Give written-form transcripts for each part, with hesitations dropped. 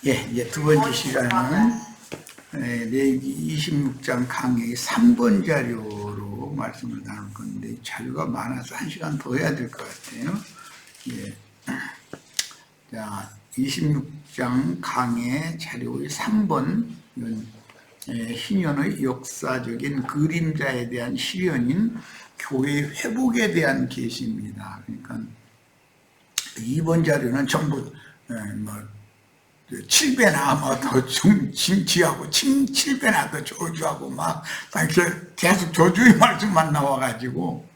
예, 이제 두 번째 시간은 레위기 26장 강의 3번 자료로 말씀을 나눌 건데, 자료가 많아서 1시간 더 해야 될 것 같아요. 예. 자, 26장 강의 자료의 3번, 희년의 역사적인 그림자에 대한 실현인 교회 회복에 대한 계시입니다. 그러니까 2번 자료는 전부 7배나 더 징지하고 7배나 더 저주하고 막 계속 저주의 말씀만 나와가지고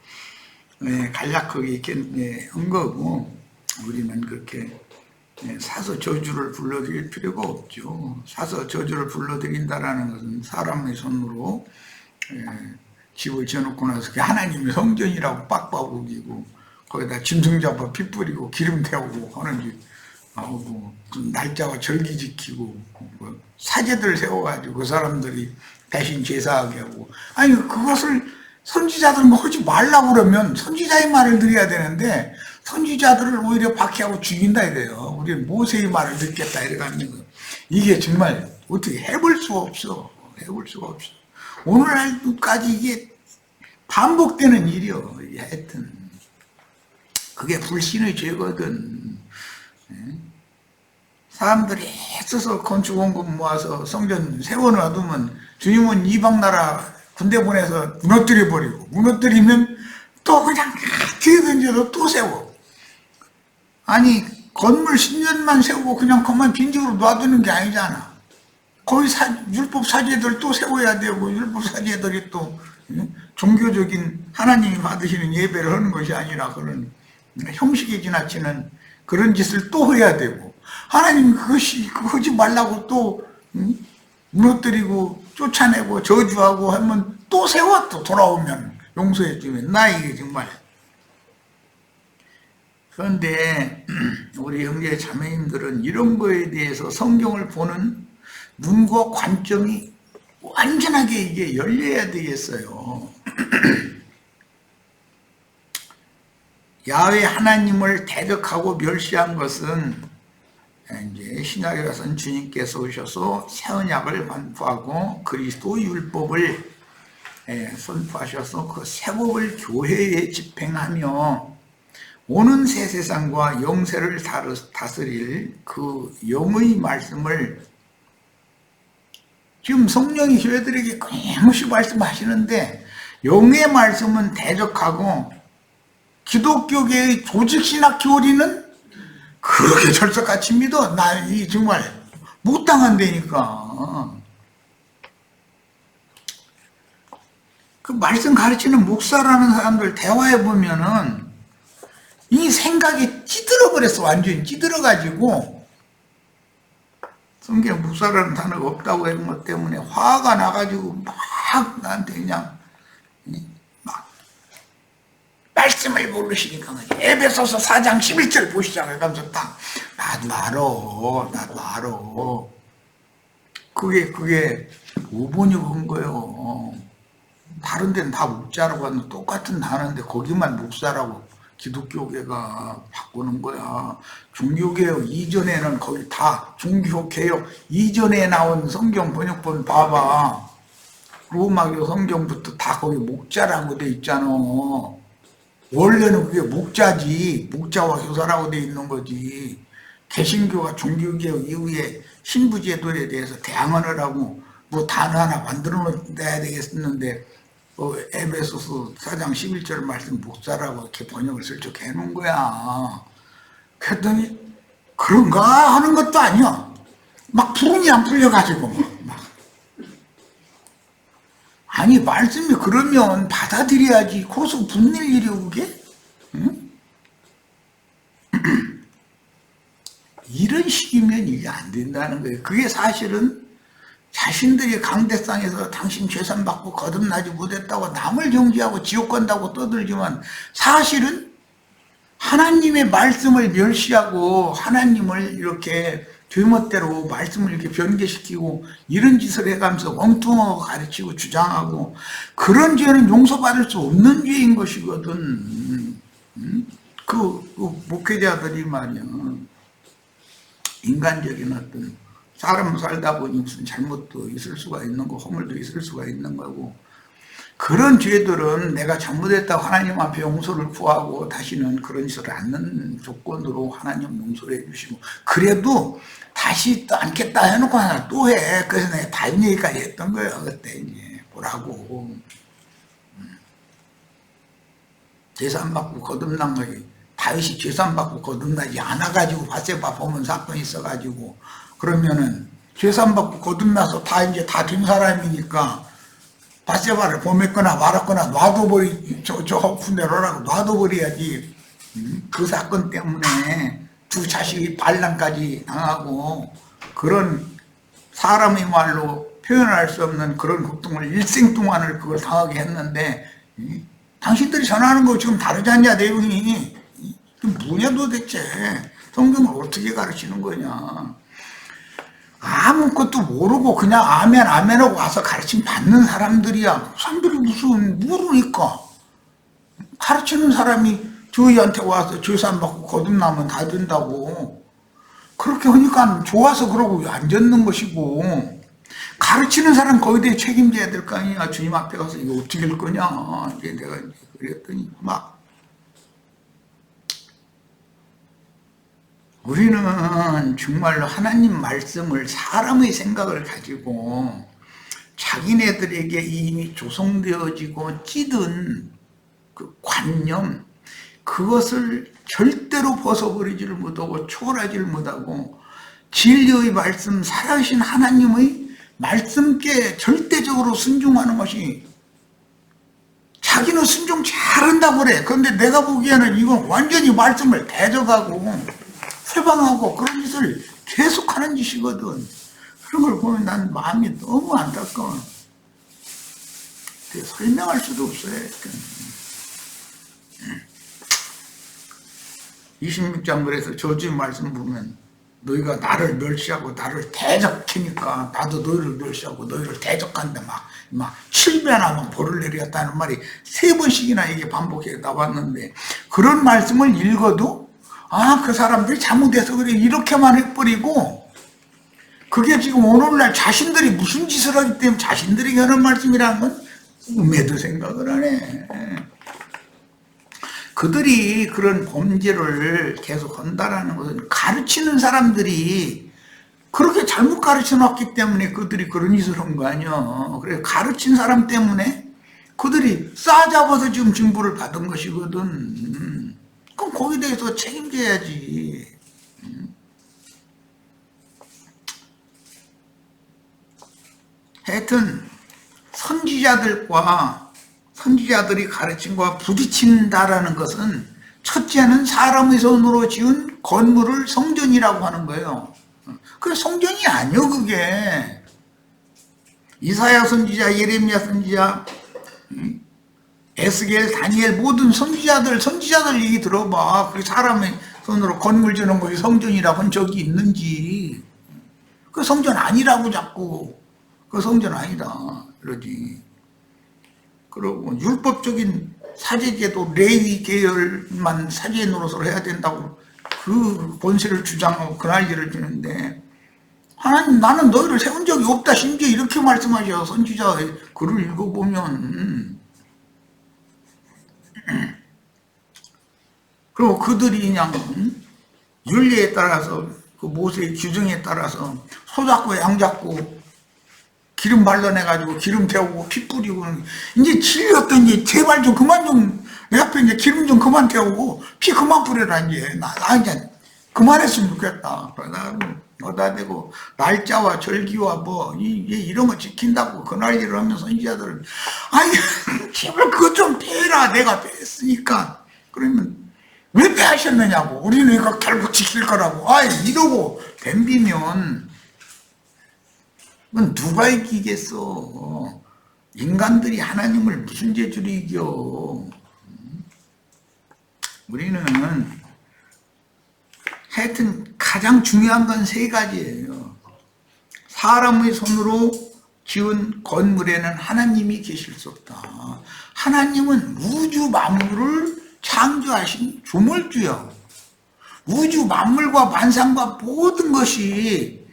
간략하게 이렇게 한 거고, 우리는 그렇게 사서 저주를 불러드릴 필요가 없죠. 사서 저주를 불러드린다라는 것은 사람의 손으로 집을 지어놓고 나서 하나님의 성전이라고 빡빡 우기고 거기다 짐승 잡아 피 뿌리고 기름 태우고 하는 집 하고, 날짜와 절기 지키고 사제들 세워가지고 그 사람들이 대신 제사하게 하고, 아니 그것을 선지자들은 하지 말라고 그러면 선지자의 말을 드려야 되는데 선지자들을 오히려 박해하고 죽인다 이래요. 우리는 모세의 말을 듣겠다 이래가지고 이게 정말 어떻게 해볼 수가 없어. 해볼 수가 없어. 오늘날까지 이게 반복되는 일이요. 하여튼 그게 불신의 죄거든. 사람들이 애써서 건축원금 모아서 성전 세워놔두면 주님은 이방나라 군대 보내서 무너뜨려버리고, 무너뜨리면 또 그냥 뒤에 던져서 또 세워. 아니 건물 10년만 세우고 그냥 그만 빈집으로 놔두는 게 아니잖아. 거기 율법 사제들 또 세워야 되고, 율법 사제들이 또 종교적인 하나님이 받으시는 예배를 하는 것이 아니라 그런 형식에 지나치는 그런 짓을 또 해야 되고, 하나님 그거 하지 말라고 또 무너뜨리고 쫓아내고 저주하고 하면 또 세워. 또 돌아오면 용서해 주면 나 이게 정말. 그런데 우리 형제 자매님들은 이런 거에 대해서 성경을 보는 눈과 관점이 완전하게 이게 열려야 되겠어요. 야훼 하나님을 대적하고 멸시한 것은 이제 신약에 가서는 주님께서 오셔서 새 언약을 반포하고 그리스도 율법을 선포하셔서 그 새 법을 교회에 집행하며 오는 새 세상과 영세를 다스릴 그 영의 말씀을 지금 성령이 교회들에게 끊임없이 말씀하시는데, 영의 말씀은 대적하고 기독교계의 조직신학 교리는 그렇게 철석같이 믿어. 나 이 정말 못 당한다니까. 그 말씀 가르치는 목사라는 사람들 대화해 보면은 이 생각이 찌들어 버렸어. 완전히 찌들어 가지고 성경 목사라는 단어가 없다고 하는 것 때문에 화가 나가지고 막 나한테 그냥 막 말씀을 모르시니까 에베소서 4장 11절 보시자고 해가면서 딱 나도 알아. 그게 오번이고 한 거예요. 다른 데는 다 목자라고 하는 똑같은 단어인데 거기만 목사라고 기독교계가 바꾸는 거야. 종교개혁 이전에는 거기 다 종교개혁 이전에 나온 성경 번역본 봐봐. 로마교 성경부터 다 거기 목자라고 돼 있잖아. 원래는 그게 목자지, 목자와 교사라고 돼 있는 거지. 개신교가 종교개혁 이후에 신부제도에 대해서 대항을 하고 뭐 단어 하나 만들어 놔야 되겠었는데 에베소서 4장 11절 말씀 목사라고 이렇게 번역을 슬쩍 해놓은 거야. 그랬더니 그런가 하는 것도 아니야. 막 불운이 안 풀려가지고 막. 아니 말씀이 그러면 받아들여야지. 거기서 붙는 일이오 그게? 응? 이런 식이면 이게 안 된다는 거예요. 그게 사실은 자신들이 강대상에서 당신 재산 받고 거듭나지 못했다고 남을 정죄하고 지옥 간다고 떠들지만, 사실은 하나님의 말씀을 멸시하고 하나님을 이렇게 되멋대로 말씀을 이렇게 변개시키고 이런 짓을 해가면서 엉뚱하고 가르치고 주장하고, 그런 죄는 용서받을 수 없는 죄인 것이거든. 그 목회자들이 말이야 인간적인 어떤 사람 살다 보니 무슨 잘못도 있을 수가 있는 거, 허물도 있을 수가 있는 거고, 그런 죄들은 내가 잘못했다고 하나님 앞에 용서를 구하고 다시는 그런 짓을 않는 조건으로 하나님 용서를 해주시고, 그래도 다시 또 않겠다 해놓고 하나 또 해. 그래서 내가 다른 얘기까지 했던 거예요. 그때 이제 보라고. 제산받고 거듭난 거지. 다윗이 제산받고 거듭나지 않아가지고 바세바 범은 사건이 있어가지고, 그러면은 제산받고 거듭나서 다 이제 다 된 사람이니까 바세바를 범했거나 말았거나 놔둬버리, 저 후내로라고 놔둬버려야지. 그 사건 때문에 두 자식이 반란까지 당하고, 그런 사람의 말로 표현할 수 없는 그런 고통을 일생 동안을 그걸 당하게 했는데, 당신들이 전하는 거 지금 다르지 않냐, 내용이. 뭐냐 도대체. 성경을 어떻게 가르치는 거냐. 아무것도 모르고 그냥 아멘 아멘하고 와서 가르침 받는 사람들이야. 사람들이 무슨 모르니까. 가르치는 사람이 저희한테 와서 제산 받고 거듭나면 다 된다고. 그렇게 하니까 좋아서 그러고 앉았는 것이고, 가르치는 사람 거기에 대해 책임져야 될 거 아니야. 주님 앞에 가서 이거 어떻게 할 거냐. 이제 내가 그랬더니 막, 우리는 정말로 하나님 말씀을 사람의 생각을 가지고 자기네들에게 이미 조성되어지고 찌든 그 관념, 그것을 절대로 벗어버리지를 못하고 초월하지를 못하고, 진리의 말씀, 살아계신 하나님의 말씀께 절대적으로 순종하는 것이, 자기는 순종 잘한다고 그래. 그런데 내가 보기에는 이건 완전히 말씀을 대적하고 회방하고 그런 짓을 계속하는 짓이거든. 그런 걸 보면 난 마음이 너무 안타까워. 설명할 수도 없어요. 26장 그래서 저주의 말씀 보면, 너희가 나를 멸시하고 나를 대적하니까 나도 너희를 멸시하고 너희를 대적한다, 막 7배나 벌을 내리겠다는 말이 3번씩이나 이게 반복해 나왔는데, 그런 말씀을 읽어도 그 사람들이 잘못해서 그래 이렇게만 해버리고, 그게 지금 오늘날 자신들이 무슨 짓을 하기 때문에 자신들이 하는 말씀이라는 건 꿈에도 생각을 하네. 그들이 그런 범죄를 계속 한다라는 것은 가르치는 사람들이 그렇게 잘못 가르쳐 놨기 때문에 그들이 그런 짓을 한 거 아니야. 그래, 가르친 사람 때문에 그들이 싸잡아서 지금 징벌을 받은 것이거든. 그럼 거기에 대해서 책임져야지. 하여튼 선지자들이 가르친 것과 부딪힌다라는 것은, 첫째는 사람의 손으로 지은 건물을 성전이라고 하는 거예요. 그게 성전이 아니요, 그게. 이사야 선지자, 예레미야 선지자, 에스겔, 다니엘, 모든 선지자들 얘기 들어봐. 그 사람의 손으로 건물 지는 것이 성전이라고 한 적이 있는지. 그 성전 아니라고 자꾸. 그 성전 아니다 그러지. 그리고 율법적인 사제제도 레위 계열만 사제 노릇을 해야 된다고 그 권세를 주장하고 그 난리를 피는데, 하나님 나는 너희를 세운 적이 없다, 심지어 이렇게 말씀하셔. 선지자의 글을 읽어보면. 그리고 그들이 그냥 윤리에 따라서, 그 모세의 규정에 따라서 소 잡고 양 잡고 기름 발라내가지고 기름 태우고 피 뿌리고, 이제 진리였던 이제 제발 좀 그만 좀 내 앞에 이제 기름 좀 그만 태우고 피 그만 뿌려라, 이제 나 이제 그만했으면 좋겠다. 어디다 대고 날짜와 절기와 뭐 이런 거 지킨다고 그 난리를 하면 선지자들은, 아니 제발 그것 좀 패라, 내가 패했으니까. 그러면 왜 패하셨느냐고. 우리는 이거 결국 지킬 거라고. 이러고 덤비면 그건 누가 이기겠어. 인간들이 하나님을 무슨 재주로 이겨. 우리는 하여튼 가장 중요한 건 3가지예요. 사람의 손으로 지은 건물에는 하나님이 계실 수 없다. 하나님은 우주 만물을 창조하신 조물주요. 우주 만물과 만상과 모든 것이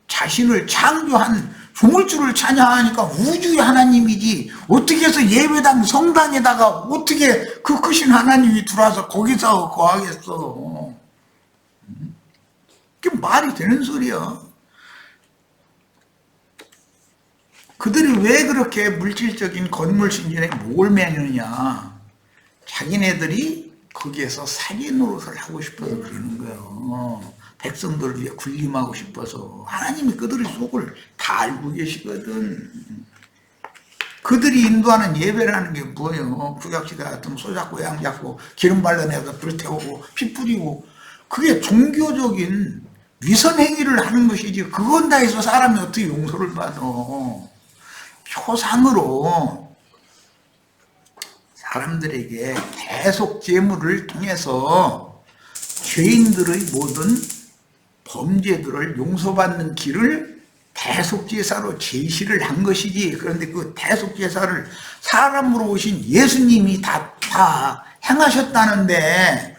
자신을 창조한 조물주를 찬양하니까 우주의 하나님이지, 어떻게 해서 예배당 성당에다가 어떻게 그 크신 하나님이 들어와서 거기서 거하겠어. 그게 말이 되는 소리야. 그들이 왜 그렇게 물질적인 건물 신전에 몰매느냐, 자기네들이 거기에서 사기 노릇을 하고 싶어서 그러는 거예요. 백성들을 위해 군림하고 싶어서. 하나님이 그들의 속을 다 알고 계시거든. 그들이 인도하는 예배라는 게 뭐예요? 구약시대 같은 소 잡고 양 잡고 기름 발라내서 불 태우고 피 뿌리고, 그게 종교적인 위선 행위를 하는 것이지, 그건 다 해서 사람이 어떻게 용서를 받아. 표상으로 사람들에게 계속 재물을 통해서 죄인들의 모든 범죄들을 용서받는 길을 대속제사로 제시를 한 것이지, 그런데 그 대속제사를 사람으로 오신 예수님이 다 행하셨다는데,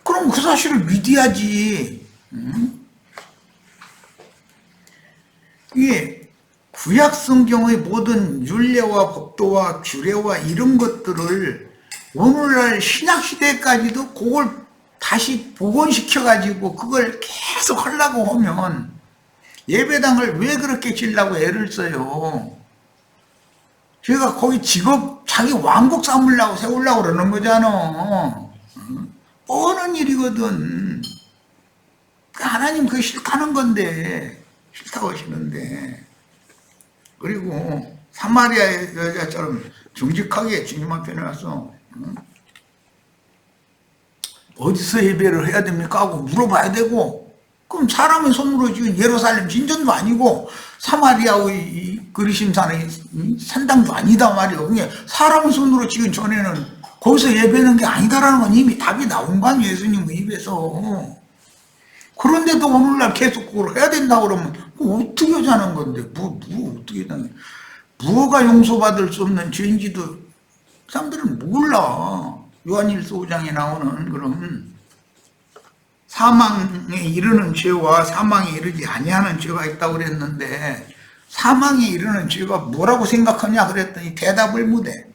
그럼 그 사실을 믿어야지. 이게 구약 성경의 모든 율례와 법도와 규례와 이런 것들을 오늘날 신약 시대까지도 그걸 다시 복원시켜 가지고 그걸 계속 하려고 하면, 예배당을 왜 그렇게 지으려고 애를 써요? 제가 거기 직업 자기 왕국 삼으려고 세우려고 그러는 거잖아. 뻔한 일이거든. 하나님 그게 싫다는 건데, 싫다고 하시는데. 그리고 사마리아 여자처럼 정직하게 주님 앞에 나서 어디서 예배를 해야 됩니까 하고 물어봐야 되고, 그럼 사람의 손으로 지은 예루살렘 신전도 아니고 사마리아의 그리심산의 산당도 아니다 말이에요. 그게 사람의 손으로 지은 전에는 거기서 예배하는 게 아니다라는 건 이미 답이 나온 거 아니에요, 예수님 입에서. 그런데도 오늘날 계속 그걸 해야 된다고 그러면 어떻게 하자는 건데, 어떻게 하자는, 무엇가 용서받을 수 없는 죄인지도 사람들은 몰라. 요한일서 5장에 나오는 그런 사망에 이르는 죄와 사망에 이르지 아니하는 죄가 있다고 그랬는데, 사망에 이르는 죄가 뭐라고 생각하냐 그랬더니 대답을 못해.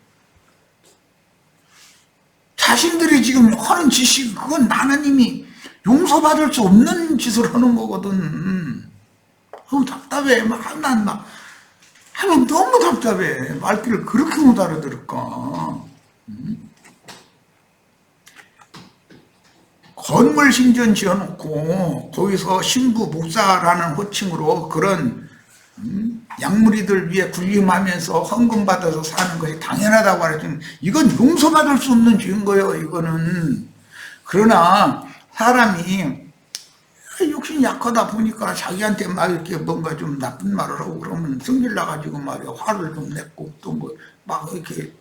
자신들이 지금 하는 짓이, 그건 하나님이 용서받을 수 없는 짓을 하는 거거든. 답답해. 난 하면 너무 답답해. 말귀를 그렇게 못 알아들을까. 건물 신전 지어놓고 거기서 신부 목사라는 호칭으로 그런 양무리들 위해 군림하면서 헌금 받아서 사는 것이 당연하다고 하랬더니, 이건 용서받을 수 없는 죄인 거예요, 이거는. 그러나 사람이 욕심이 약하다 보니까 자기한테 막 이렇게 뭔가 좀 나쁜 말을 하고 그러면 성질 나가지고 말이야, 화를 좀 냈고 또 뭐 막 이렇게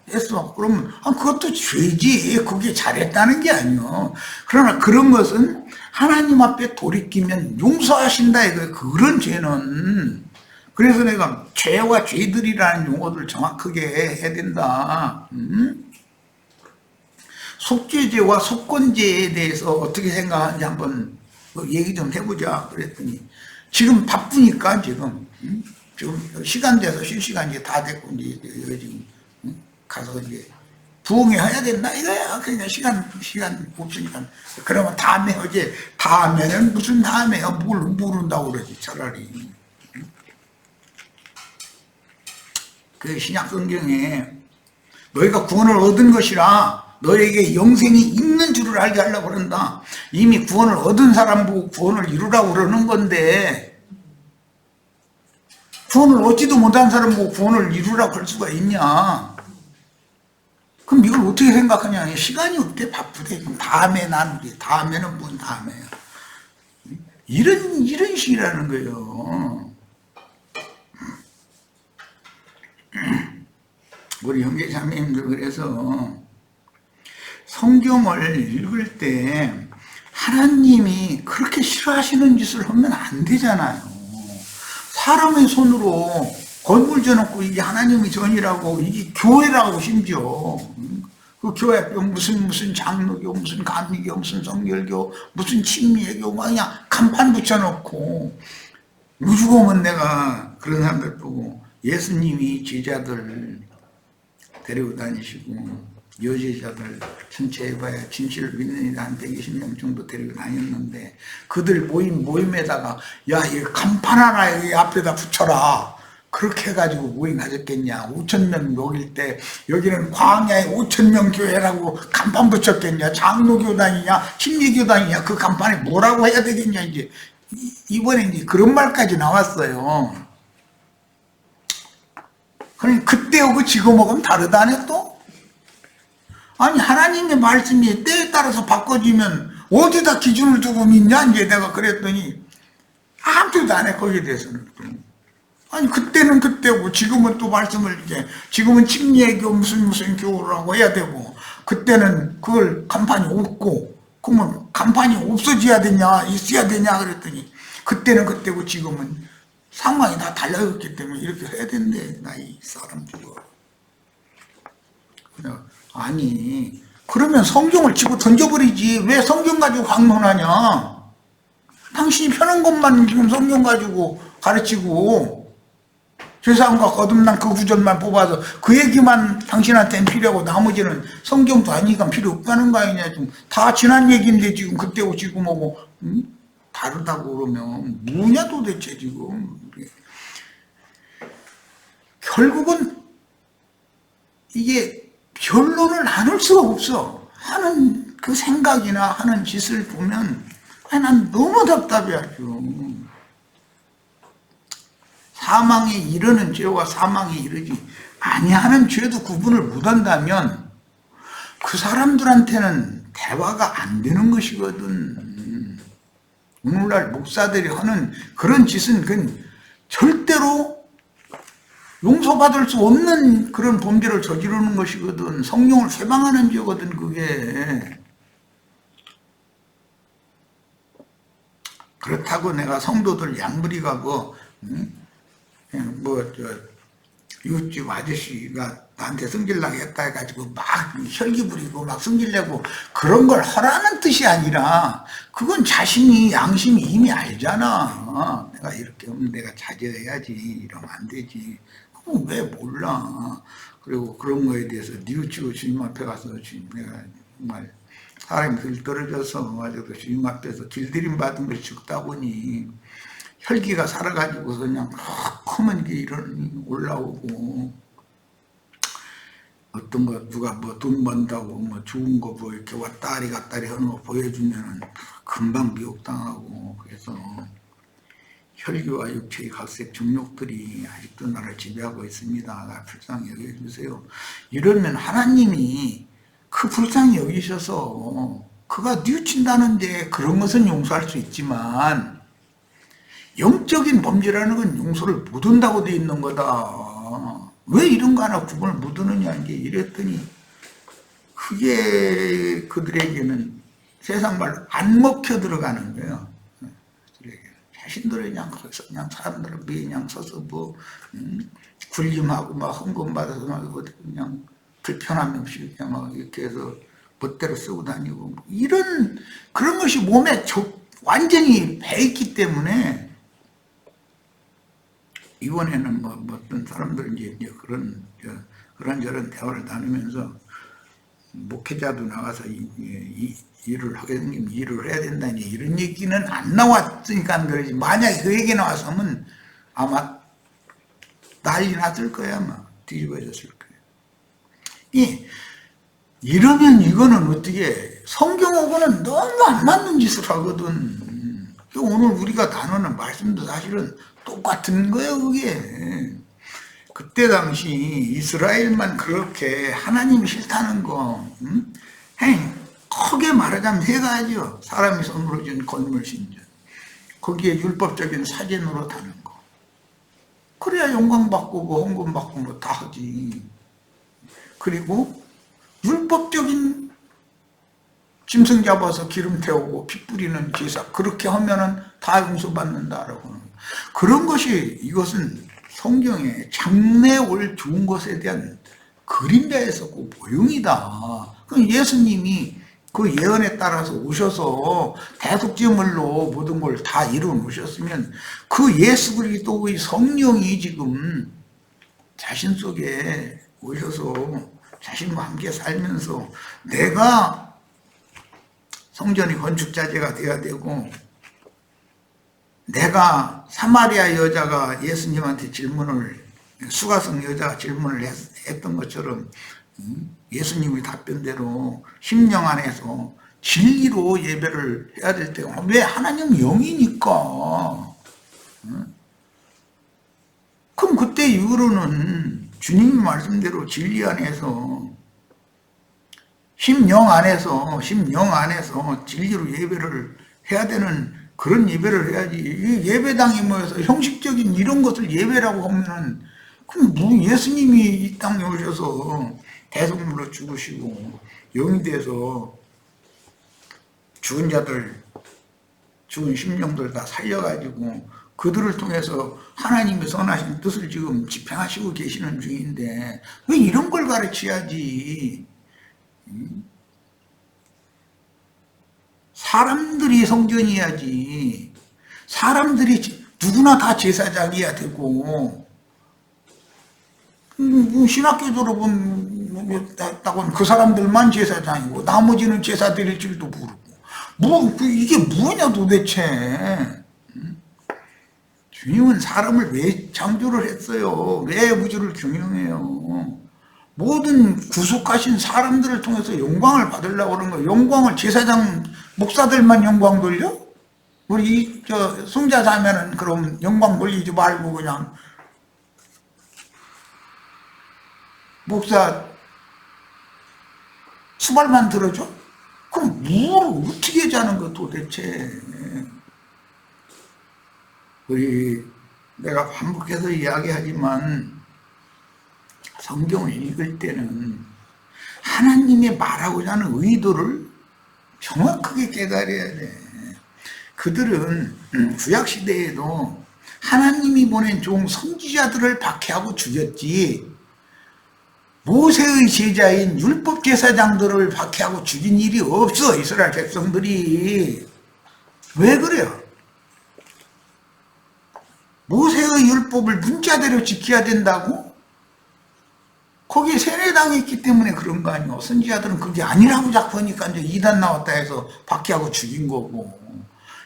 했어. 그러면 그것도 죄지. 그게 잘했다는 게 아니요. 그러나 그런 것은 하나님 앞에 돌이키면 용서하신다 이거예요, 그런 죄는. 그래서 내가 죄와 죄들이라는 용어를 정확하게 해야 된다. 속죄죄와 속건죄에 대해서 어떻게 생각하는지 한번 얘기 좀 해보자 그랬더니, 지금 바쁘니까 지금 시간 돼서 쉴 시간이 이제 다 됐고, 이제 지금 가서 이제 부흥회 해야 된다 이거야. 그러니까 시간 없으니까. 그러면 다음에 하지. 다음에는 무슨 다음에야, 뭘 모른다고 그러지 차라리. 그 신약 성경에 너희가 구원을 얻은 것이라 너에게 영생이 있는 줄을 알게 하려고 그런다. 이미 구원을 얻은 사람 보고 구원을 이루라고 그러는 건데, 구원을 얻지도 못한 사람 보고 구원을 이루라고 할 수가 있냐. 그럼 이걸 어떻게 생각하냐. 시간이 없대, 바쁘대. 그럼 다음에 나누지. 다음에는 뭔 다음에야. 이런 식이라는 거예요. 우리 형제자매님들, 그래서 성경을 읽을 때 하나님이 그렇게 싫어하시는 짓을 하면 안 되잖아요. 사람의 손으로 건물 지어놓고 이게 하나님의 전이라고, 이게 교회라고 심지어 그 교회표 무슨 장로교, 무슨 감리교, 무슨 성결교, 무슨 침례교, 그냥 간판 붙여놓고, 우주고 오면 내가 그런 사람들 보고, 예수님이 제자들 데리고 다니시고, 여제자들 전체 해봐야 진실을 믿는 이들 한 120명 정도 데리고 다녔는데, 그들 모임에다가, 야, 이 간판 하나 여기 앞에다 붙여라. 그렇게 해가지고 모임 가졌겠냐. 5,000명 모일 때 여기는 광야의 5,000명 교회라고 간판 붙였겠냐. 장로교단이냐 침례교단이냐 그 간판에 뭐라고 해야 되겠냐. 이제 이번에 이제 그런 말까지 나왔어요. 그러니 그때하고 지금하고는 다르다네 또. 아니 하나님의 말씀이 때에 따라서 바꿔지면 어디다 기준을 두고 믿냐. 이제 내가 그랬더니 아무도 안 해 거기에 대해서는. 아니 그때는 그때고 지금은 또 말씀을 이제 지금은 침례교 무슨 교라고 해야 되고 그때는 그걸 간판이 없고 그러면 간판이 없어져야 되냐 있어야 되냐 그랬더니 그때는 그때고 지금은 상황이 다 달라졌기 때문에 이렇게 해야 된대. 나 이 사람들이 아니 그러면 성경을 집어 던져버리지 왜 성경 가지고 강론하냐. 당신이 편한 것만 지금 성경 가지고 가르치고 죄사함과 거듭난 그 구절만 뽑아서 그 얘기만 당신한테는 필요하고 나머지는 성경도 아니니까 필요 없다는 거 아니냐. 좀 다 지난 얘기인데 지금 그때고 지금하고 다르다고 그러면 뭐냐 도대체 지금. 결국은 이게 변론을 나눌 수가 없어. 하는 그 생각이나 하는 짓을 보면 난 너무 답답해 아주. 사망에 이르는 죄와 사망에 이르지 아니하는 죄도 구분을 못한다면 그 사람들한테는 대화가 안 되는 것이거든. 오늘날 목사들이 하는 그런 짓은 그건 절대로 용서받을 수 없는 그런 범죄를 저지르는 것이거든. 성령을 회방하는 죄거든 그게. 그렇다고 내가 성도들 양무리 가고 이웃집 아저씨가 나한테 성질나게 했다 해가지고 막 혈기 부리고 막 성질내고 그런 걸 하라는 뜻이 아니라 그건 자신이 양심이 이미 알잖아. 내가 이렇게 하면 내가 자제해야지 이러면 안 되지. 그럼 왜 몰라. 그리고 그런 거에 대해서 뉘우치고 주님 앞에 가서 주님 내가 정말 사람이 들떨어져서 가지고 주님 앞에서 길들임 받은 것이 죽다 보니 혈기가 살아가지고서 그냥 크면 게 이런 올라오고 어떤 거 누가 뭐 돈 번다고 뭐 좋은 거 뭐 이렇게 왔다리 갔다리 하는 거 보여주면은 금방 미혹당하고 그래서 혈기와 육체의 각색 정욕들이 아직도 나를 지배하고 있습니다. 나 불쌍히 여겨주세요. 이러면 하나님이 그 불쌍히 여기셔서 그가 뉘우친다는데 그런 것은 용서할 수 있지만 영적인 범죄라는 건 용서를 못 한다고 돼 있는 거다. 왜 이런 거 하나 구분을 못 하느냐 이게 이랬더니 그게 그들에게는 세상 말로 안 먹혀 들어가는 거예요. 자신들이 그냥 거기서 그냥 사람들을 그냥 서서 뭐 굴림하고 막 헌금 받아서 막 그냥 불편함이 없이 그냥 막 이렇게 해서 멋대로 쓰고 다니고 뭐 이런 그런 것이 몸에 완전히 배있기 때문에. 이번에는 뭐 어떤 사람들은 이제 그런저런 대화를 나누면서 목회자도 나가서 일을 하게 생기면 일을 해야 된다니 이런 얘기는 안 나왔으니까 그러지. 만약에 그 얘기 나왔으면 아마 난리 났을 거야. 아마 뒤집어졌을 거예요. 이러면 이거는 어떻게 성경하고는 너무 안 맞는 짓을 하거든. 오늘 우리가 나누는 말씀도 사실은 똑같은 거예요, 그게. 그때 당시 이스라엘만 그렇게 하나님이 싫다는 거, 크게 말하자면 세 가지요. 사람이 손으로 지은 건물 신전. 거기에 율법적인 사진으로 다는 거. 그래야 영광받고 뭐 헌금받고 뭐 다 하지. 그리고 율법적인 짐승 잡아서 기름 태우고 피 뿌리는 제사. 그렇게 하면은 다 용서받는다라고 하는 거. 그런 것이 이것은 성경에 장래 올 좋은 것에 대한 그림자에서 그 모형이다. 그 예수님이 그 예언에 따라서 오셔서 대속제물로 모든 걸 다 이루어 놓으셨으면 그 예수 그리스도의 성령이 지금 자신 속에 오셔서 자신과 함께 살면서 내가 성전의 건축자재가 되어야 되고, 내가 사마리아 여자가 예수님한테 수가성 여자가 질문을 했던 것처럼 예수님의 답변대로 심령 안에서 진리로 예배를 해야 될 때가, 왜? 하나님 영이니까. 그럼 그때 이후로는 주님의 말씀대로 진리 안에서 심령 안에서 진리로 예배를 해야 되는 그런 예배를 해야지. 이 예배당에 모여서 형식적인 이런 것을 예배라고 하면은, 그럼 뭐 예수님이 이 땅에 오셔서 대속물로 죽으시고 영이 돼서 죽은 자들, 죽은 심령들 다 살려가지고 그들을 통해서 하나님의 선하신 뜻을 지금 집행하시고 계시는 중인데 왜 이런 걸 가르쳐야지. 사람들이 성전이야지. 사람들이 누구나 다 제사장이야 되고, 신학교 졸업은 그 사람들만 제사장이고 나머지는 제사 드릴 줄도 모르고, 이게 뭐냐 도대체. 주님은 사람을 왜 창조를 했어요? 왜 우주를 경영해요? 모든 구속하신 사람들을 통해서 영광을 받으려고 그러는 거예요. 영광을 제사장 목사들만 영광 돌려? 우리 승자자면은 그럼 영광 돌리지 말고 그냥 목사 수발만 들어줘? 그럼 뭘 어떻게 자는 거 도대체. 내가 반복해서 이야기하지만 성경을 읽을 때는 하나님의 말하고자 하는 의도를 정확하게 깨달아야 돼. 그들은 구약시대에도 하나님이 보낸 종 선지자들을 박해하고 죽였지, 모세의 제자인 율법 제사장들을 박해하고 죽인 일이 없어. 이스라엘 백성들이. 왜 그래요? 모세의 율법을 문자대로 지켜야 된다고? 거기에 세례당했기 때문에 그런 거 아니에요. 선지자들은 그게 아니라고 자꾸 하니까 이제 이단 나왔다 해서 박해하고 죽인 거고.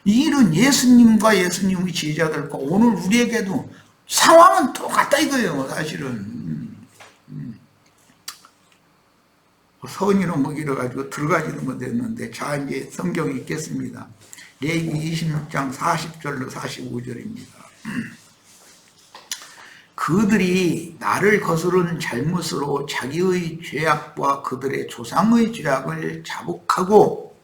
이 일은 예수님과 예수님의 제자들과 오늘 우리에게도 상황은 똑같다 이거예요. 사실은 선의로 먹이러 가지고 들어가지는 거 됐는데, 자 이제 성경에 있겠습니다. 레위기 26장 40절로 45절입니다. 그들이 나를 거스른 잘못으로 자기의 죄악과 그들의 조상의 죄악을 자복하고,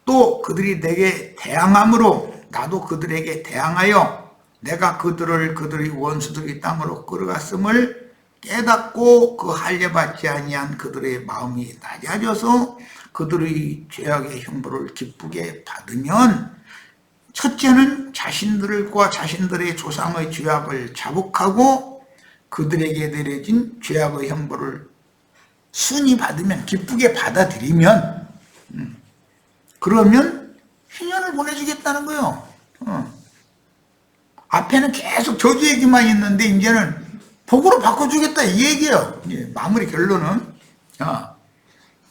또 그들이 내게 대항함으로 나도 그들에게 대항하여 내가 그들을 그들의 원수들의 땅으로 끌어갔음을 깨닫고 그 할례받지 아니한 그들의 마음이 낮아져서 그들의 죄악의 형벌을 기쁘게 받으면, 첫째는 자신들과 자신들의 조상의 죄악을 자복하고 그들에게 내려진 죄악의 형벌을 순히 받으면, 기쁘게 받아들이면, 그러면 희년을 보내주겠다는 거예요. 앞에는 계속 저주 얘기만 있는데 이제는 복으로 바꿔주겠다 이 얘기예요. 마무리 결론은,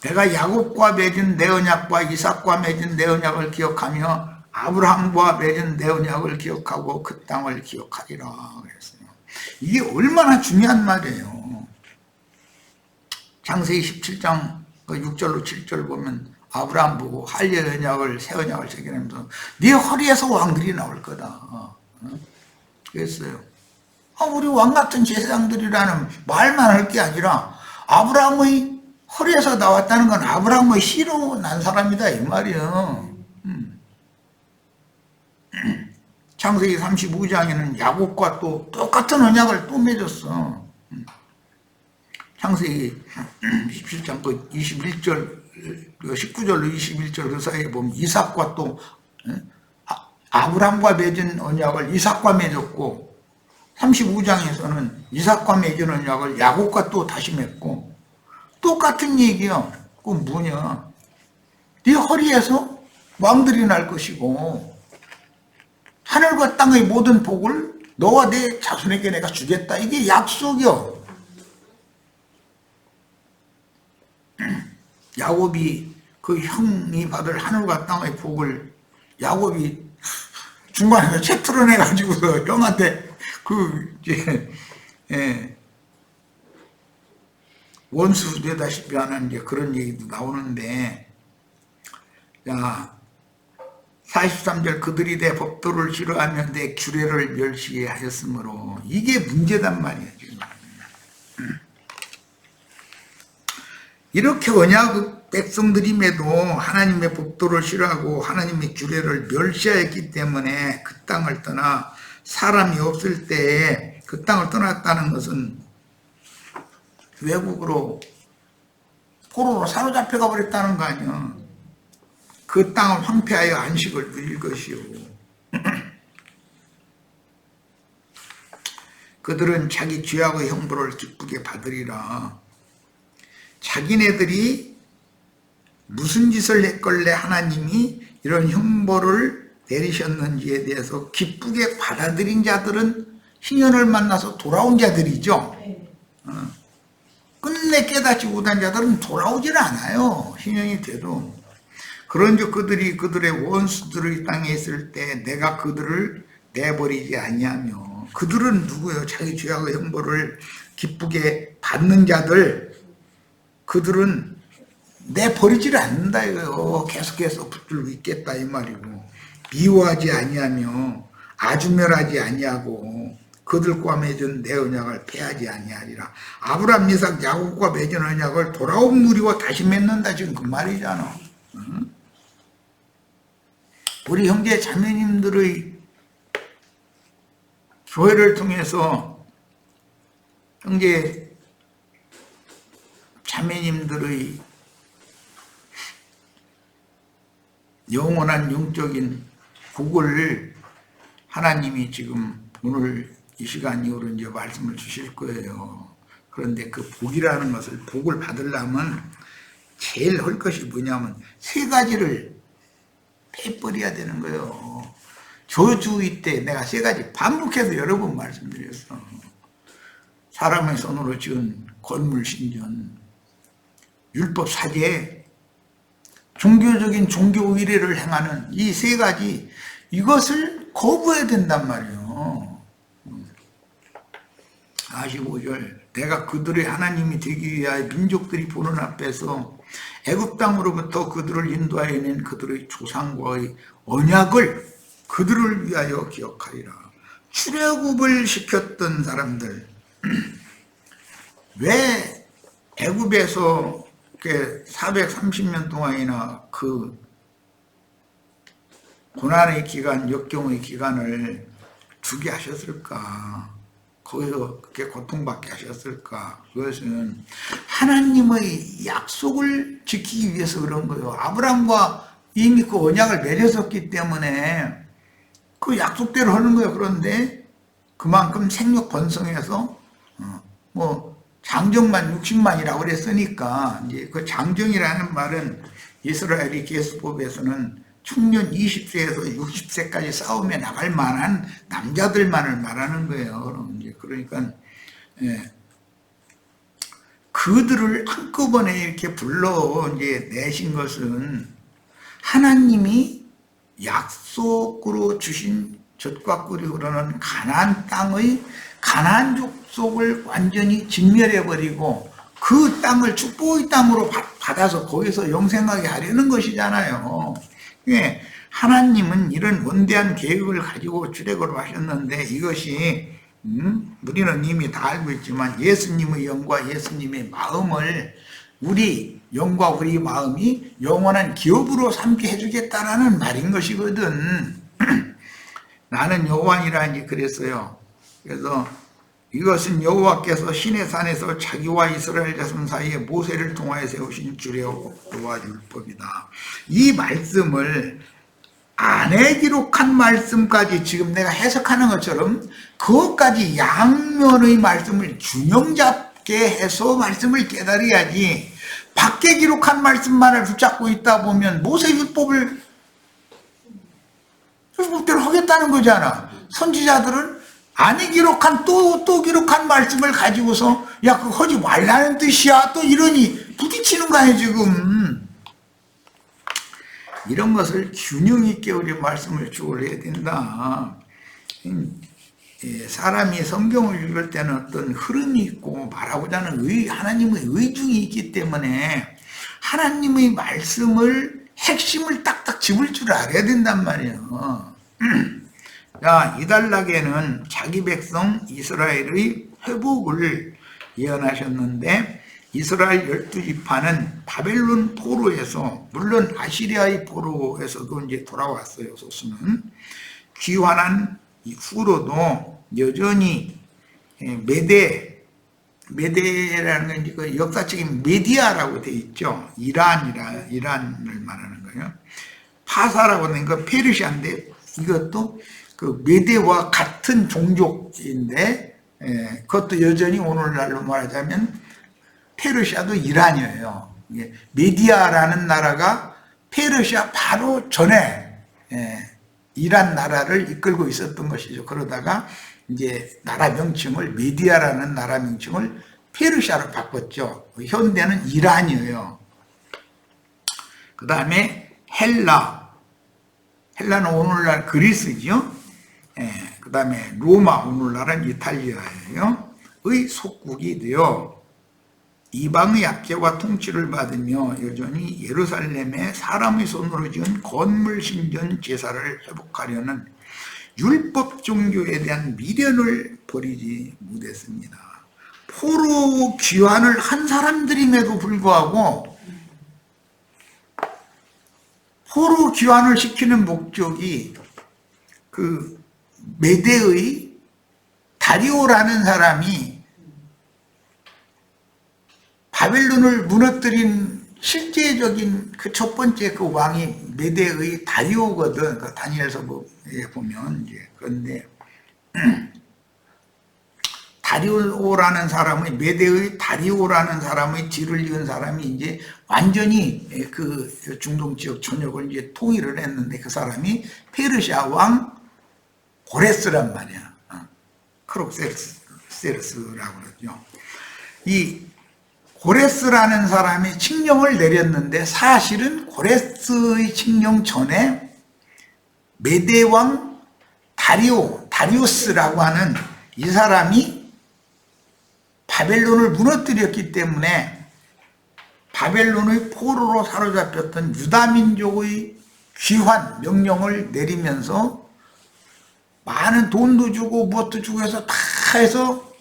내가 야곱과 맺은 내 언약과 이삭과 맺은 내 언약을 기억하며 아브라함과 맺은 내 언약을 기억하고 그 땅을 기억하리라 그랬어요. 이게 얼마나 중요한 말이에요. 창세기 17장 6절로 7절 보면 아브라함 보고 할례 언약을 새 언약을 새겨내면서 네 허리에서 왕들이 나올 거다 그랬어요. 우리 왕 같은 제사장들이라는 말만 할 게 아니라 아브라함의 허리에서 나왔다는 건 아브라함의 씨로 난 사람이다 이 말이에요. 창세기 35장에는 야곱과 또 똑같은 언약을 또 맺었어. 창세기 27장 21절 19절로 21절 그 사이에 보면 이삭과 또 아브라함과 맺은 언약을 이삭과 맺었고, 35장에서는 이삭과 맺은 언약을 야곱과 또 다시 맺고, 똑같은 얘기야. 그건 뭐냐? 네 허리에서 왕들이 날 것이고 하늘과 땅의 모든 복을 너와 내 자손에게 내가 주겠다. 이게 약속이요. 야곱이 그 형이 받을 하늘과 땅의 복을 야곱이 중간에서 책 틀어내가지고서 형한테 원수 되다시피 하는 이제 그런 얘기도 나오는데, 자, 43절 그들이 내 법도를 싫어하며 내 규례를 멸시하였으므로 이게 문제단 말이야 지금. 이렇게 언약 백성들임에도 하나님의 법도를 싫어하고 하나님의 규례를 멸시하였기 때문에 그 땅을 떠나 사람이 없을 때에 그 땅을 떠났다는 것은 외국으로 포로로 사로잡혀가 버렸다는 거 아니야. 그 땅을 황폐하여 안식을 누릴 것이요. 그들은 자기 죄악의 형벌을 기쁘게 받으리라. 자기네들이 무슨 짓을 했걸래 하나님이 이런 형벌을 내리셨는지에 대해서 기쁘게 받아들인 자들은 희년을 만나서 돌아온 자들이죠. 끝내 깨닫지 못한 자들은 돌아오질 않아요. 희년이 돼도. 그런즉 그들이 그들의 원수들의 땅에 있을 때 내가 그들을 내버리지 아니하며, 그들은 누구예요? 자기 죄악의 형벌을 기쁘게 받는 자들, 그들은 내버리지를 않는다 이거요. 계속해서 붙들고 있겠다 이 말이고, 미워하지 아니하며 아주멸하지 아니하고 그들과 맺은 내 언약을 폐하지 아니하리라. 아브라함, 이삭, 야곱과 맺은 언약을 돌아온 무리와 다시 맺는다 지금 그 말이잖아. 우리 형제 자매님들의 교회를 통해서 형제 자매님들의 영원한 영적인 복을 하나님이 지금 오늘 이 시간 이후로 이제 말씀을 주실 거예요. 그런데 그 복이라는 것을, 복을 받으려면 제일 할 것이 뭐냐면 세 가지를 패버려야 되는 거예요. 저주의 때 내가 세 가지 반복해서 여러 번 말씀드렸어. 사람의 손으로 지은 건물 신전, 율법 사제, 종교적인 종교 의례를 행하는 이 세 가지, 이것을 거부해야 된단 말이에요. 45절 내가 그들의 하나님이 되기 위하여 민족들이 보는 앞에서 애굽 땅으로부터 그들을 인도하여 낸 그들의 조상과의 언약을 그들을 위하여 기억하리라. 출애굽을 시켰던 사람들, 왜 애굽에서 430년 동안이나 그 고난의 기간, 역경의 기간을 주게 하셨을까? 거기서 그렇게 고통받게 하셨을까? 그것은 하나님의 약속을 지키기 위해서 그런 거예요. 아브라함과 이미 그 언약을 맺었었기 때문에 그 약속대로 하는 거예요. 그런데 그만큼 생육 번성해서 뭐 장정만 60만이라고 그랬으니까, 이제 그 장정이라는 말은 이스라엘이 계수법에서는 청년 20세에서 60세까지 싸움에 나갈 만한 남자들만을 말하는 거예요. 그러니까 그들을 한꺼번에 이렇게 불러 이제 내신 것은 하나님이 약속으로 주신 젖과 꿀이 흐르는 가나안 땅의 가나안 족속을 완전히 진멸해버리고 그 땅을 축복의 땅으로 받아서 거기서 영생하게 하려는 것이잖아요. 예, 하나님은 이런 원대한 계획을 가지고 출애굽을 하셨는데, 이것이 우리는 이미 다 알고 있지만 예수님의 영과 예수님의 마음을, 우리 영과 우리 마음이 영원한 기업으로 삼게 해주겠다라는 말인 것이거든. 나는 여호와니라 이제 그랬어요. 그래서 이것은 여호와께서 시내산에서 자기와 이스라엘 자손 사이에 모세를 통하여 세우신 주례와 율법이다. 이 말씀을 안에 기록한 말씀까지 지금 내가 해석하는 것처럼 그것까지 양면의 말씀을 균형 잡게 해서 말씀을 깨달아야지, 밖에 기록한 말씀만을 붙잡고 있다 보면 모세율법대로 하겠다는 거잖아. 선지자들은 안에 기록한 또 기록한 말씀을 가지고서 야 그거 하지 말라는 뜻이야 또 이러니 부딪히는 거 아니야 지금. 이런 것을 균형 있게 우리 말씀을 주고를 해야 된다. 사람이 성경을 읽을 때는 어떤 흐름이 있고 말하고자 하는 하나님의 의중이 있기 때문에 하나님의 말씀을 핵심을 딱딱 집을 줄 알아야 된단 말이에요. 자, 이달락에는 자기 백성 이스라엘의 회복을 예언하셨는데 이스라엘 12지파는 바벨론 포로에서 물론 아시리아의 포로에서도 이제 돌아왔어요. 소수는 귀환한 후로도 여전히 메데라는 건 역사적인 메디아라고 되어 있죠. 이란을 말하는 거예요. 파사라고 하는 건 페르시아인데 이것도 그 메데와 같은 종족인데 그것도 여전히 오늘날로 말하자면 페르시아도 이란이에요. 메디아라는 나라가 페르시아 바로 전에 이란 나라를 이끌고 있었던 것이죠. 그러다가 이제 나라 명칭을 메디아라는 나라 명칭을 페르시아로 바꿨죠. 현대는 이란이에요. 그 다음에 헬라는 오늘날 그리스죠. 그 다음에 로마, 오늘날은 이탈리아예요. 의 속국이 되어 이방의 압제와 통치를 받으며 여전히 예루살렘에 사람의 손으로 지은 건물 신전 제사를 회복하려는 율법 종교에 대한 미련을 버리지 못했습니다. 포로 귀환을 한 사람들임에도 불구하고 포로 귀환을 시키는 목적이 그 메대의 다리오라는 사람이 바벨론을 무너뜨린 실제적인 그 첫 번째 그 왕이 메대의 다리오거든. 그 다니엘서에 보면 이제 그런데 다리오라는 사람의 메대의 다리오라는 사람의 뒤를 이은 사람이 이제 완전히 그 중동 지역 전역을 이제 통일을 했는데 그 사람이 페르시아 왕 고레스란 말이야. 크록세르스라고 그러죠. 이 고레스라는 사람이 칙령을 내렸는데 사실은 고레스의 칙령 전에 메대왕 다리우스라고 하는 이 사람이 바벨론을 무너뜨렸기 때문에 바벨론의 포로로 사로잡혔던 유다민족의 귀환 명령을 내리면서 많은 돈도 주고 무엇도 주고 해서 다 해서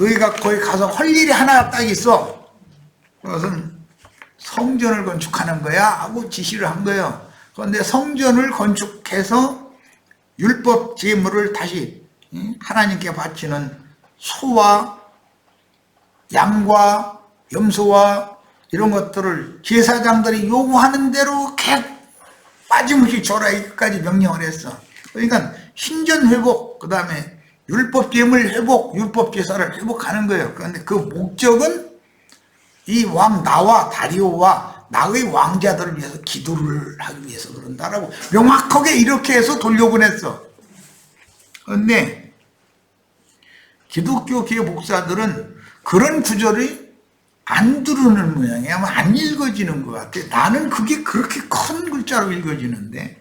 너희가 거기 가서 할 일이 하나 딱 있어. 그것은 성전을 건축하는 거야 하고 지시를 한 거예요. 그런데 성전을 건축해서 율법 제물을 다시 하나님께 바치는 소와 양과 염소와 이런 것들을 제사장들이 요구하는 대로 빠짐없이 줘라 이까지 명령을 했어. 그러니까 신전 회복, 그 다음에 율법 제물 회복, 율법 제사를 회복하는 거예요. 그런데 그 목적은 이 왕 나와 다리오와 나의 왕자들을 위해서 기도를 하기 위해서 그런다라고 명확하게 이렇게 해서 돌려보냈어. 그런데 기독교계 목사들은 그런 구절이 안 들으는 모양이야. 안 읽어지는 것 같아. 나는 그게 그렇게 큰 글자로 읽어지는데.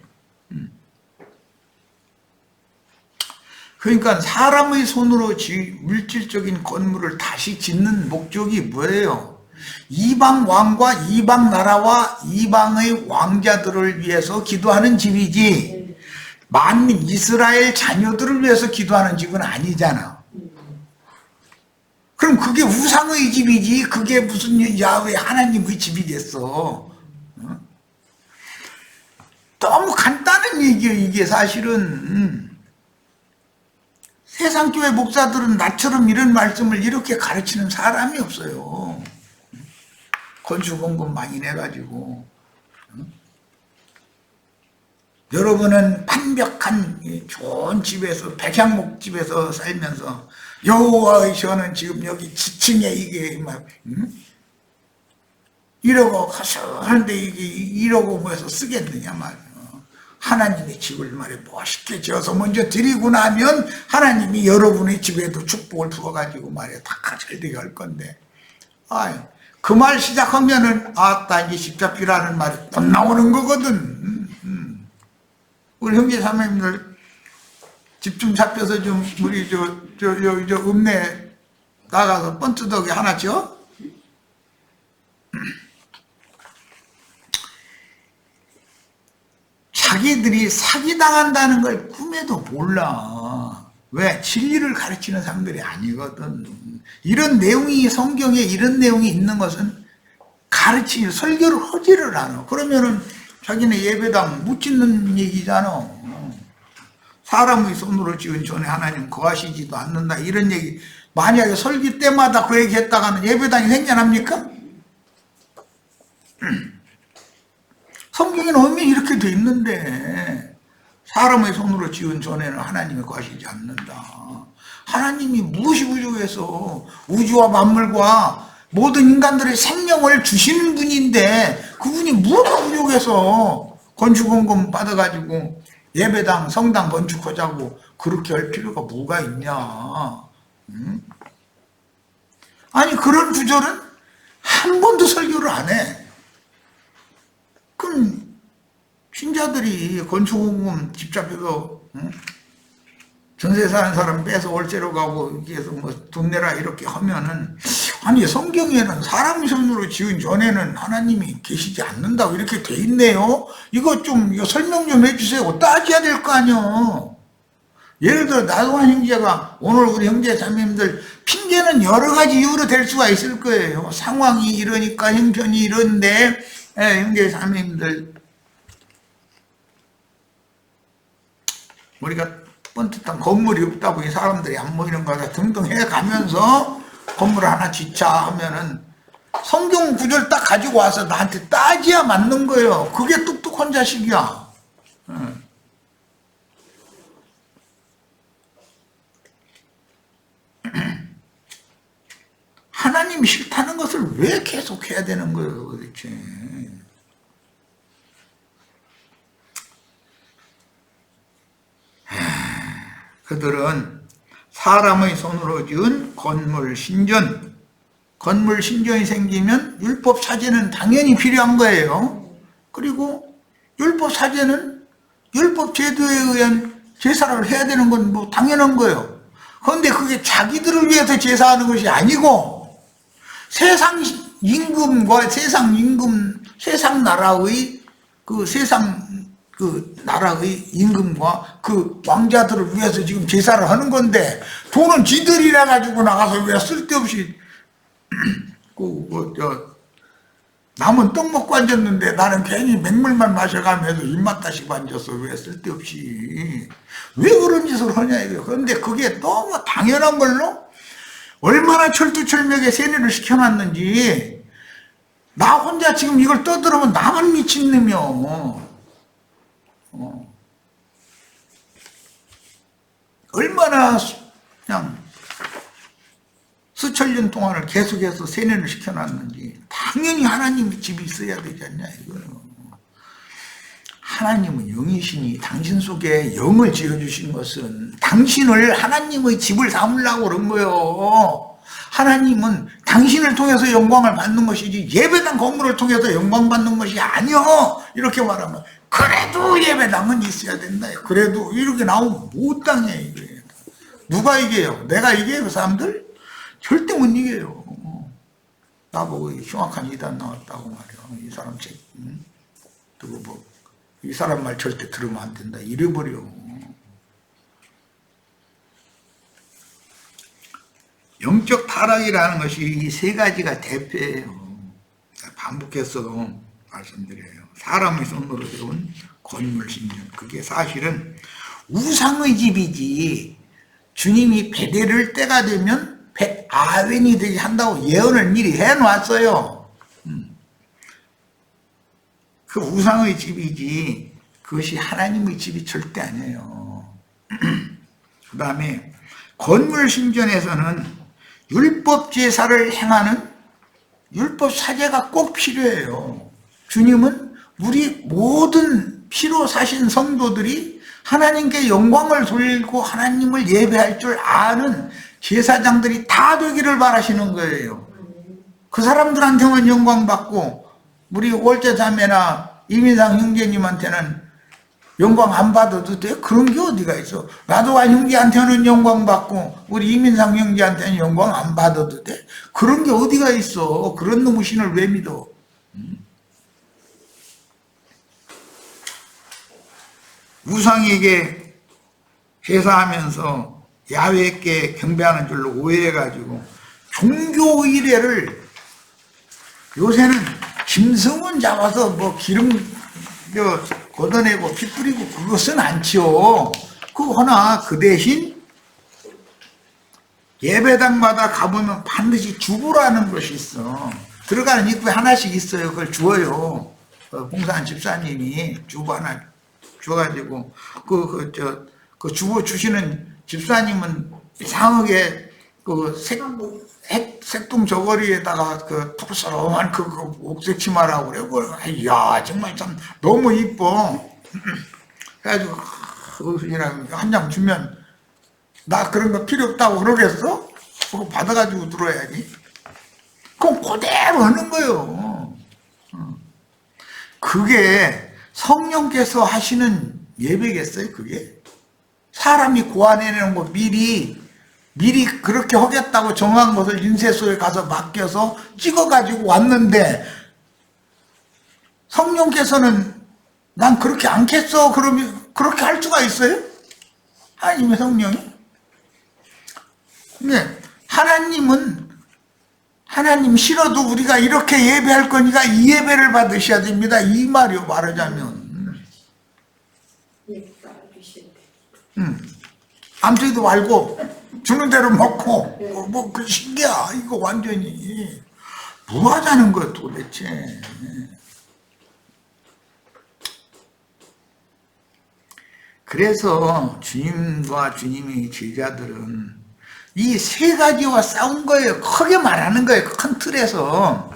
그러니까 사람의 손으로 물질적인 건물을 다시 짓는 목적이 뭐예요? 이방 왕과 이방 나라와 이방의 왕자들을 위해서 기도하는 집이지 만민 이스라엘 자녀들을 위해서 기도하는 집은 아니잖아. 그럼 그게 우상의 집이지 그게 무슨 야훼 하나님의 집이겠어. 너무 간단한 얘기예요. 이게 사실은 세상교회 목사들은 나처럼 이런 말씀을 이렇게 가르치는 사람이 없어요. 건축원금 많이 내가지고. 여러분은 판벽한 좋은 집에서 백향목 집에서 살면서 여호와의 저는 지금 여기 지층에 이게 막 이러고 하는데 이게 이러고 뭐해서 쓰겠느냐 말이야. 하나님의 집을 말해 멋있게 지어서 먼저 드리고 나면 하나님이 여러분의 집에도 축복을 부어가지고 말이야 다 잘 되게 할 건데, 그 말 시작하면은 아따 이제 집잡기라는 말이 또 나오는 거거든. 우리 형제 자매님들 집 좀 잡혀서 좀 우리 저 읍내 나가서 번트덕이 하나 지어? 자기들이 사기당한다는 걸 꿈에도 몰라. 왜? 진리를 가르치는 사람들이 아니거든. 이런 내용이 성경에 이런 내용이 있는 것은 가르치기 설교를 하지를 않아. 그러면은 자기네 예배당 묻짓는 얘기잖아. 사람의 손으로 지은 전에 하나님 거하시지도 않는다 이런 얘기. 만약에 설교 때마다 그 얘기 했다가는 예배당이 생겨납니까? 성경에는 분명히 이렇게 돼 있는데 사람의 손으로 지은 전에는 하나님이 거하시지 않는다. 하나님이 무엇이 부족해서 우주와 만물과 모든 인간들의 생명을 주시는 분인데 그분이 뭐가 부족해서 건축원금 받아가지고 예배당 성당 건축하자고 그렇게 할 필요가 뭐가 있냐. 아니 그런 구절은 한 번도 설교를 안 해. 그럼 신자들이 건축원금 집 잡혀서 전세 사는 사람 빼서 월세로 가고 여기에서 뭐 돈 내라 이렇게 하면은, 아니 성경에는 사람 손으로 지은 전에는 하나님이 계시지 않는다고 이렇게 돼 있네요. 이거 설명 좀 해주세요. 따져야 될 거 아니요. 예를 들어 나동환 형제가 오늘 우리 형제 자매님들 핑계는 여러 가지 이유로 될 수가 있을 거예요. 상황이 이러니까 형편이 이런데, 형제 자매님들 우리가 뻔뜻한 건물이 없다 보니 사람들이 안 모이는 거다 등등 해가면서 건물 하나 짓자 하면은 성경 구절 딱 가지고 와서 나한테 따지야 맞는 거예요. 그게 똑똑한 자식이야. 하나님이 싫다는 것을 왜 계속 해야 되는 거예요 도대체. 그들은 사람의 손으로 지은 건물 신전, 건물 신전이 생기면 율법 사제는 당연히 필요한 거예요. 그리고 율법 사제는 율법 제도에 의한 제사를 해야 되는 건 뭐 당연한 거예요. 그런데 그게 자기들을 위해서 제사하는 것이 아니고 세상 임금과 세상 나라의 나라의 임금과 그 왕자들을 위해서 지금 제사를 하는 건데 돈은 지들이라 가지고 나가서 왜 쓸데없이 남은 떡 먹고 앉았는데 나는 괜히 맹물만 마셔가면서 입맛 다시고 앉았어. 왜 쓸데없이 왜 그런 짓을 하냐 이거예요. 그런데 그게 너무 당연한 걸로 얼마나 철두철미하게 세뇌를 시켜놨는지 나 혼자 지금 이걸 떠들으면 나만 미친놈이요. 얼마나 그냥 수천 년 동안을 계속해서 세뇌를 시켜놨는지. 당연히 하나님의 집이 있어야 되지 않냐 이거예요. 하나님은 영이시니 당신 속에 영을 지어주신 것은 당신을 하나님의 집을 삼으려고 그런 거예요. 하나님은 당신을 통해서 영광을 받는 것이지 예배당 건물을 통해서 영광 받는 것이 아니요. 이렇게 말하면 그래도 예배당은 있어야 된다. 그래도 이렇게 나오면 못 당해. 이게 누가 이겨요? 내가 이겨요? 그 사람들? 절대 못 이겨요. 나보고 흉악한 이단 나왔다고 말이야. 이 사람 책 두고 뭐 이 사람 말 절대 들으면 안 된다. 이래버려. 영적 타락이라는 것이 이 세 가지가 대표예요. 반복해서 말씀드려요. 사람의 손으로 세운 건물 신전. 그게 사실은 우상의 집이지 주님이 베델을 때가 되면 아웬이 되게 한다고 예언을 미리 해놨어요. 그 우상의 집이지 그것이 하나님의 집이 절대 아니에요. 그 다음에 건물 신전에서는 율법 제사를 행하는 율법 사제가 꼭 필요해요. 주님은 우리 모든 피로 사신 성도들이 하나님께 영광을 돌리고 하나님을 예배할 줄 아는 제사장들이 다 되기를 바라시는 거예요. 그 사람들한테만 영광 받고 우리 월제 자매나 이민상 형제님한테는 영광 안 받아도 돼? 그런 게 어디가 있어? 나도한 형제한테는 영광 받고 우리 이민상 형제한테는 영광 안 받아도 돼? 그런 게 어디가 있어? 그런 놈의 신을 왜 믿어? 우상에게 제사하면서 야훼께 경배하는 줄로 오해해가지고 종교 이래를 요새는 짐승은 잡아서 뭐 기름 걷어내고 피 뿌리고 그것은 않지요. 그러나 그 대신 예배당마다 가보면 반드시 주보라는 것이 있어. 들어가는 입구에 하나씩 있어요. 그걸 주어요. 봉사한 집사님이 주보 하나 줘가지고 그 주보 주시는 집사님은 이상하게 그 색동 저고리에다가 그 푸르스름한 그 옥색 치마라고 그래요. 이야 정말 참 너무 이뻐. 그래가지고 한 장 주면 나 그런 거 필요 없다고 그러겠어? 그거 받아가지고 들어야지. 그럼 그대로 하는 거예요. 그게 성령께서 하시는 예배겠어요, 그게? 사람이 고안해내는 거 미리 그렇게 하겠다고 정한 것을 인쇄소에 가서 맡겨서 찍어가지고 왔는데 성령께서는 난 그렇게 않겠어 그러면 그렇게 할 수가 있어요? 하나님의 성령이? 근데 하나님 싫어도 우리가 이렇게 예배할 거니까 이 예배를 받으셔야 됩니다. 이 말이요, 말하자면. 암소리도 말고 주는 대로 먹고 뭐 그 신기야. 이거 완전히 뭐 하자는 거야 도대체. 그래서 주님과 주님의 제자들은 이 세 가지와 싸운 거예요. 크게 말하는 거예요. 큰 틀에서.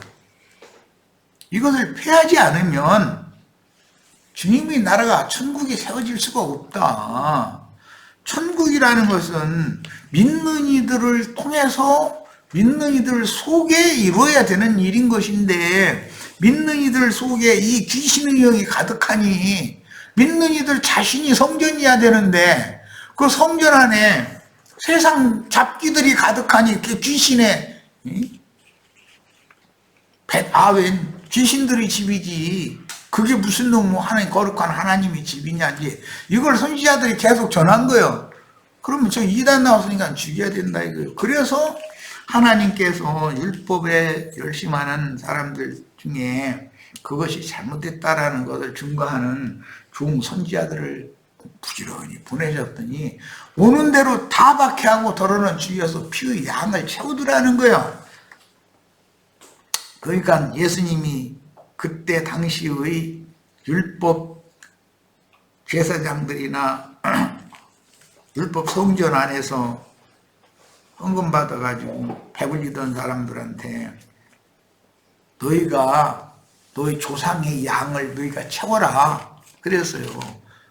이것을 패하지 않으면 주님의 나라가 천국이 세워질 수가 없다. 천국이라는 것은 믿는 이들을 통해서 믿는 이들 속에 이루어야 되는 일인 것인데 믿는 이들 속에 이 귀신의 영이 가득하니 믿는 이들 자신이 성전이어야 되는데 그 성전 안에 세상 잡기들이 가득하니 그 귀신의 웬 귀신들의 집이지 그게 무슨 놈 하나님 거룩한 하나님의 집이냐지. 이걸 선지자들이 계속 전한 거예요. 그러면 저 이단 나왔으니까 죽여야 된다 이거예요. 그래서 하나님께서 율법에 열심하는 사람들 중에 그것이 잘못됐다라는 것을 증거하는 좋은 선지자들을 부지런히 보내셨더니 오는 대로 다 박해하고 더러는 죽여서 피의 양을 채우더라는 거예요. 그러니까 예수님이 그때 당시의 율법 제사장들이나 율법 성전 안에서 헌금 받아가지고 배불리던 사람들한테 너희 조상의 양을 너희가 채워라 그랬어요.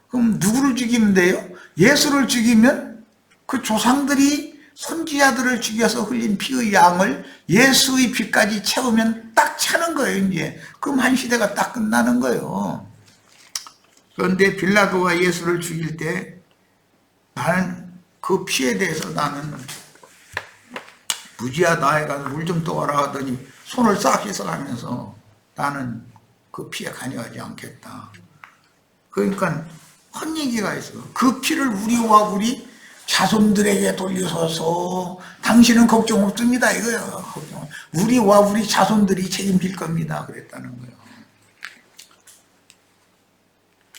그럼 누구를 죽이면 돼요? 예수를 죽이면 그 조상들이 선지자들을 죽여서 흘린 피의 양을 예수의 피까지 채우면 딱 차는 거예요. 이제 그럼 한 시대가 딱 끝나는 거예요. 그런데 빌라도가 예수를 죽일 때 나는 그 피에 대해서 나는 무지하다 해가지고 물 좀 떠와라 하더니 손을 싹 씻어가면서 나는 그 피에 관여하지 않겠다. 그러니까 헛얘기가 있어. 그 피를 우리와 우리 자손들에게 돌려서서 당신은 걱정 없습니다 이거예요. 우리와 우리 자손들이 책임질 겁니다 그랬다는 거예요.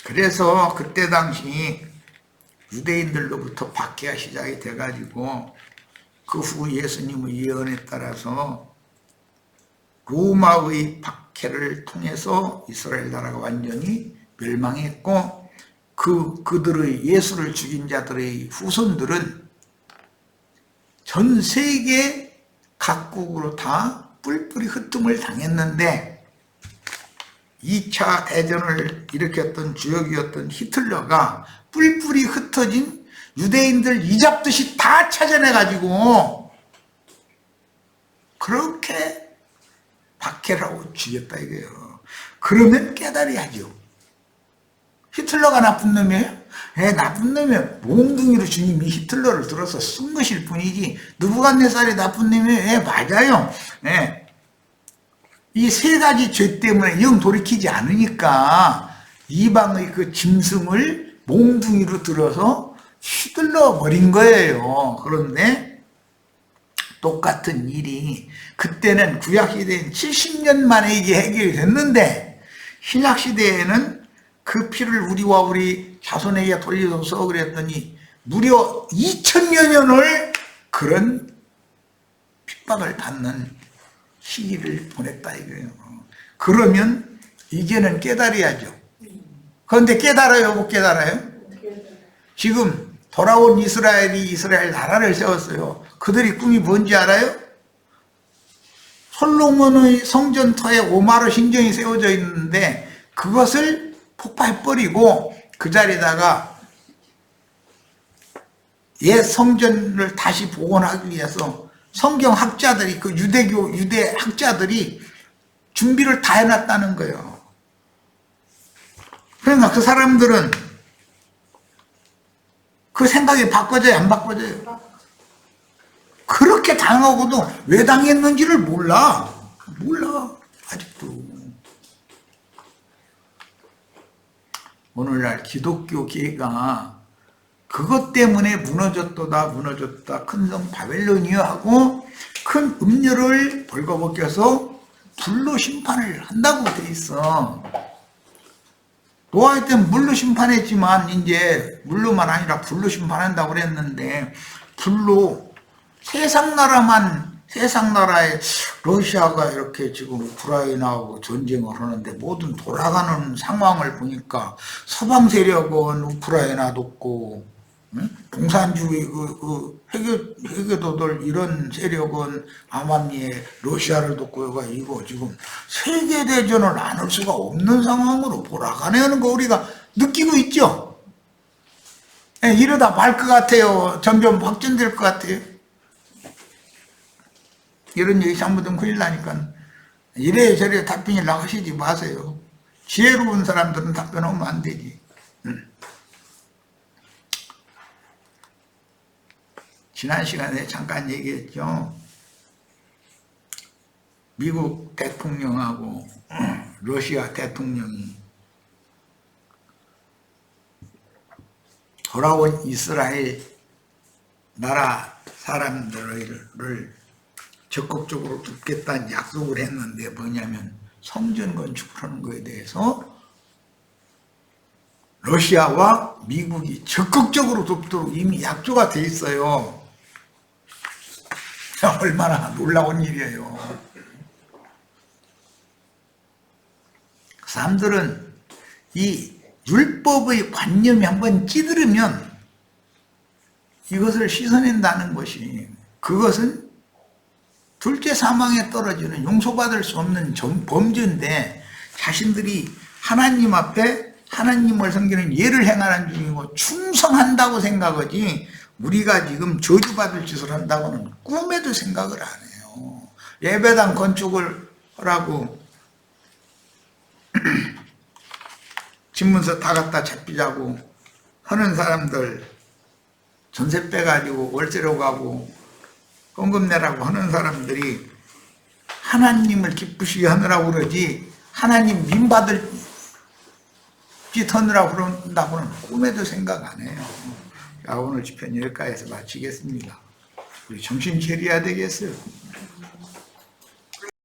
그래서 그때 당시 유대인들로부터 박해가 시작이 돼가지고 그 후 예수님의 예언에 따라서 로마의 박해를 통해서 이스라엘 나라가 완전히 멸망했고 그들의 예수를 죽인 자들의 후손들은 전 세계 각국으로 다 뿔뿔이 흩음을 당했는데 2차 대전을 일으켰던 주역이었던 히틀러가 뿔뿔이 흩어진 유대인들 이잡듯이 다 찾아내가지고 그렇게 박해라고 죽였다 이거예요. 그러면 깨달아야죠. 히틀러가 나쁜 놈이에요? 나쁜 놈이에요. 몽둥이로 주님이 히틀러를 들어서 쓴 것일 뿐이지 느부갓네살이 나쁜 놈이에요. 맞아요. 이 세 가지 죄 때문에 영 돌이키지 않으니까 이방의 그 짐승을 몽둥이로 들어서 휘둘러 버린 거예요. 그런데 똑같은 일이 그때는 구약시대엔 70년 만에 이게 해결이 됐는데 신약시대에는 그 피를 우리와 우리 자손에게 돌려줘서 그랬더니 무려 2000여 년을 그런 핍박을 받는 시기를 보냈다 이거예요. 그러면 이제는 깨달아야죠. 그런데 깨달아요? 못 깨달아요? 지금 돌아온 이스라엘이 이스라엘 나라를 세웠어요. 그들이 꿈이 뭔지 알아요? 솔로몬의 성전터에 오마르 신전이 세워져 있는데 그것을 폭파해버리고 그 자리에다가 옛 성전을 다시 복원하기 위해서 성경학자들이 그 유대 학자들이 준비를 다 해놨다는 거예요. 그러니까 그 사람들은 그 생각이 바꿔져요? 안 바꿔져요? 그렇게 당하고도 왜 당했는지를 몰라 아직도. 오늘날 기독교 계가 그것 때문에 무너졌다 큰 성 바벨로니아 하고 큰 음료를 벌거벗겨서 불로 심판을 한다고 돼 있어. 노아의 때는 물로 심판했지만 이제 물로만 아니라 불로 심판한다고 그랬는데 불로 세상 나라에 러시아가 이렇게 지금 우크라이나하고 전쟁을 하는데 모든 돌아가는 상황을 보니까 서방 세력은 우크라이나 돕고 공산주의 회계도들 이런 세력은 암암리에 러시아를 돕고 이거 지금 세계대전을 나눌 수가 없는 상황으로 돌아가는 거 우리가 느끼고 있죠. 이러다 말 것 같아요. 점점 확전될 것 같아요. 이런 얘기 잘못하면 큰일 나니까 이래저래 답변이라고 하시지 마세요. 지혜로운 사람들은 답변하면 안 되지. 지난 시간에 잠깐 얘기했죠. 미국 대통령하고 러시아 대통령이 돌아온 이스라엘 나라 사람들을 적극적으로 돕겠다는 약속을 했는데 뭐냐면 성전 건축을 하는 거에 대해서 러시아와 미국이 적극적으로 돕도록 이미 약조가 돼 있어요. 얼마나 놀라운 일이에요. 사람들은 이 율법의 관념이 한번 찌들으면 이것을 씻어낸다는 것이 그것은 둘째 사망에 떨어지는 용서받을 수 없는 범죄인데 자신들이 하나님 앞에 하나님을 섬기는 예를 행하는 중이고 충성한다고 생각하지 우리가 지금 저주받을 짓을 한다고는 꿈에도 생각을 안 해요. 예배당 건축을 하라고 집문서 다 갖다 잡히자고 하는 사람들 전세 빼가지고 월세로 가고 헌금 내라고 하는 사람들이 하나님을 기쁘시게 하느라고 그러지 하나님 민받을 짓 하느라고 그런다고는 꿈에도 생각 안 해요. 자, 오늘 집편 여기까지서 마치겠습니다. 우리 정신 차려야 되겠어요.